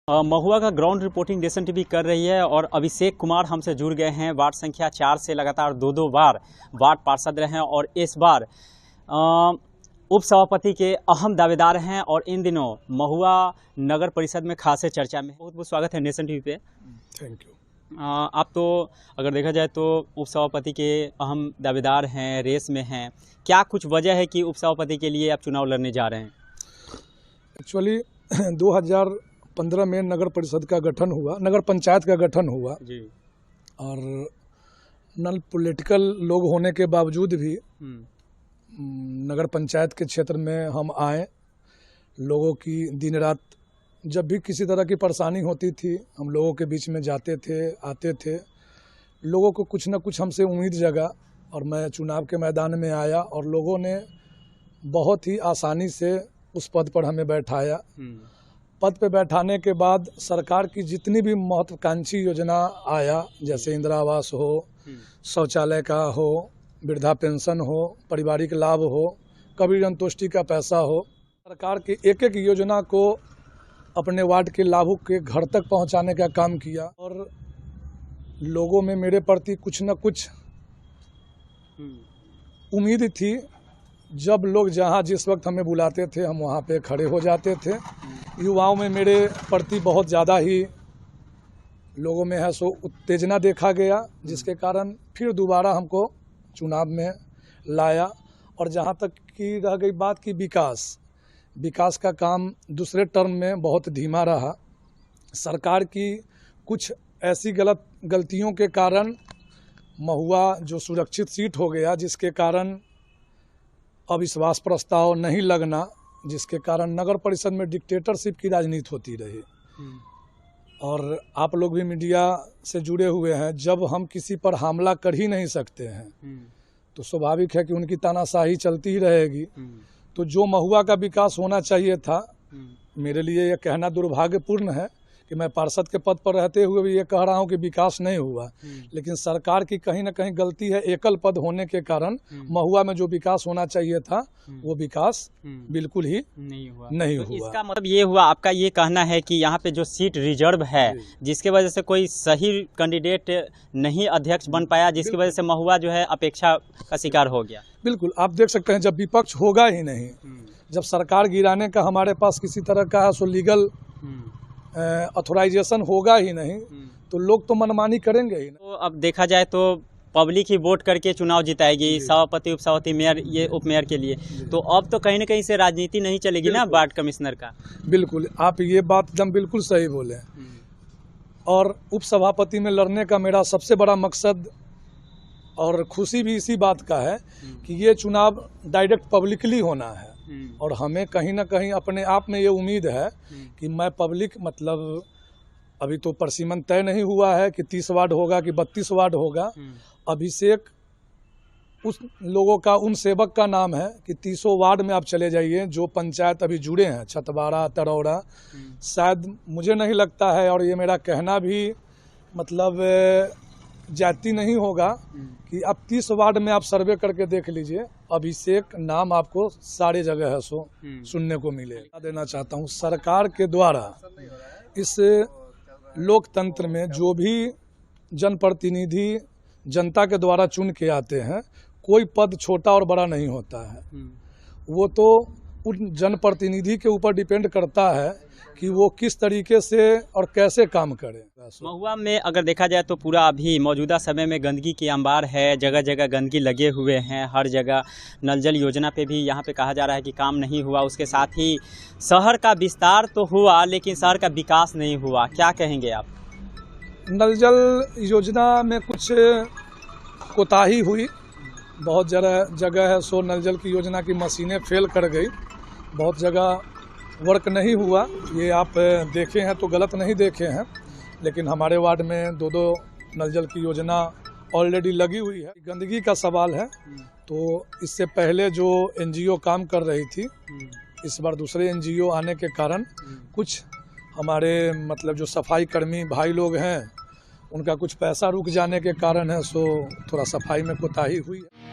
महुआ का ground reporting nation TV कर रही है और अभिषेक कुमार हमसे जुड़ गए हैं। वार्ड संख्या 4 से लगातार दो बार वार्ड पार्षद रहे हैं और इस बार उप सभापति के अहम दावेदार हैं और इन दिनों महुआ नगर परिषद में खासे चर्चा में। बहुत बहुत स्वागत है नेशन टीवी पे। Thank you. आप तो अगर देखा जाए तो उप सभापति के अहम दावेदार हैं, रेस में हैं। क्या कुछ वजह है कि उप सभापति के लिए आप चुनाव लड़ने जा रहे हैं? एक्चुअली 2015 में नगर परिषद का गठन हुआ, नगर पंचायत का गठन हुआ जी। और नॉन पॉलिटिकल लोग होने के बावजूद भी नगर पंचायत के क्षेत्र में हम आए। लोगों की दिन रात जब भी किसी तरह की परेशानी होती थी हम लोगों के बीच में जाते थे, आते थे। लोगों को कुछ न कुछ हमसे उम्मीद जगा और मैं चुनाव के मैदान में आया और लोगों ने बहुत ही आसानी से उस पद पर हमें बैठाया। पद पे बैठाने के बाद सरकार की जितनी भी महत्वाकांक्षी योजना आया, जैसे इंदिरा आवास हो, शौचालय का हो, वृद्धा पेंशन हो, पारिवारिक लाभ हो, कबीर अंतोष्टि का पैसा हो, सरकार की एक एक योजना को अपने वार्ड के लाभुक के घर तक पहुंचाने का काम किया और लोगों में मेरे प्रति कुछ न कुछ उम्मीद थी। जब लोग जहां जिस वक्त हमें बुलाते थे हम वहां पे खड़े हो जाते थे। युवाओं में मेरे प्रति बहुत ज़्यादा ही लोगों में है सो उत्तेजना देखा गया, जिसके कारण फिर दोबारा हमको चुनाव में लाया। और जहां तक की रह गई बात की विकास का काम दूसरे टर्म में बहुत धीमा रहा। सरकार की कुछ ऐसी गलतियों के कारण महुआ जो सुरक्षित सीट हो गया, जिसके कारण अविश्वास प्रस्ताव नहीं लगना, जिसके कारण नगर परिषद में डिक्टेटरशिप की राजनीति होती रही। और आप लोग भी मीडिया से जुड़े हुए हैं, जब हम किसी पर हमला कर ही नहीं सकते हैं तो स्वाभाविक है कि उनकी तानाशाही चलती ही रहेगी। तो जो महुआ का विकास होना चाहिए था, मेरे लिए यह कहना दुर्भाग्यपूर्ण है कि मैं पार्षद के पद पर रहते हुए भी ये कह रहा हूं कि विकास नहीं हुआ, लेकिन सरकार की कहीं ना कहीं गलती है। एकल पद होने के कारण महुआ में जो विकास होना चाहिए था वो विकास बिल्कुल ही नहीं हुआ। इसका मतलब ये हुआ, आपका ये कहना है कि यहाँ पे जो सीट रिजर्व है, जिसके वजह से कोई सही कैंडिडेट नहीं अध्यक्ष बन पाया, जिसकी वजह से महुआ जो है अपेक्षा का शिकार हो गया। बिल्कुल, आप देख सकते हैं जब विपक्ष होगा ही नहीं, जब सरकार गिराने का हमारे पास किसी तरह का सो लीगल ऑथराइजेशन होगा ही नहीं, तो लोग तो मनमानी करेंगे ही। तो अब देखा जाए तो पब्लिक ही वोट करके चुनाव जिताएगी, सभापति, उप सभापति, मेयर, ये उप मेयर के लिए। तो अब तो कहीं ना कहीं से राजनीति नहीं चलेगी ना वार्ड कमिश्नर का। बिल्कुल, आप ये बात एकदम बिल्कुल सही बोले। और उप सभापति में लड़ने का मेरा सबसे बड़ा मकसद और खुशी भी इसी बात का है कि ये चुनाव डायरेक्ट पब्लिकली होना है। और हमें कहीं ना कहीं अपने आप में ये उम्मीद है कि मैं पब्लिक, मतलब अभी तो परिसीमन तय नहीं हुआ है कि 30 वार्ड होगा कि 32 वार्ड होगा। अभिषेक उस लोगों का, उन सेवक का नाम है कि 30 वार्ड में आप चले जाइए जो पंचायत अभी जुड़े हैं, छतवाड़ा, तरौड़ा। शायद मुझे नहीं लगता है, और ये मेरा कहना भी मतलब जाति नहीं होगा, कि अब 30 वार्ड में आप सर्वे करके देख लीजिए, अभिषेक नाम आपको सारे जगह है सो सुनने को मिलेगा। देना चाहता हूँ सरकार के द्वारा इस लोकतंत्र में जो भी जनप्रतिनिधि जनता के द्वारा चुन के आते हैं, कोई पद छोटा और बड़ा नहीं होता है। वो तो उन जनप्रतिनिधि के ऊपर डिपेंड करता है कि वो किस तरीके से और कैसे काम करें। महुआ में अगर देखा जाए तो पूरा अभी मौजूदा समय में गंदगी की अंबार है, जगह जगह गंदगी लगे हुए हैं। हर जगह नल जल योजना पे भी यहाँ पे कहा जा रहा है कि काम नहीं हुआ। उसके साथ ही शहर का विस्तार तो हुआ लेकिन शहर का विकास नहीं हुआ। क्या कहेंगे आप? नल जल योजना में कुछ कोताही हुई, बहुत जगह है सो नल जल की योजना की मशीनें फेल कर गई, बहुत जगह वर्क नहीं हुआ। ये आप देखे हैं तो गलत नहीं देखे हैं, लेकिन हमारे वार्ड में 2 नल जल की योजना ऑलरेडी लगी हुई है। गंदगी का सवाल है तो इससे पहले जो एनजीओ काम कर रही थी, इस बार दूसरे एनजीओ आने के कारण कुछ हमारे मतलब जो सफाई कर्मी भाई लोग हैं, उनका कुछ पैसा रुक जाने के कारण है सो थोड़ा सफाई में कोताही हुई है।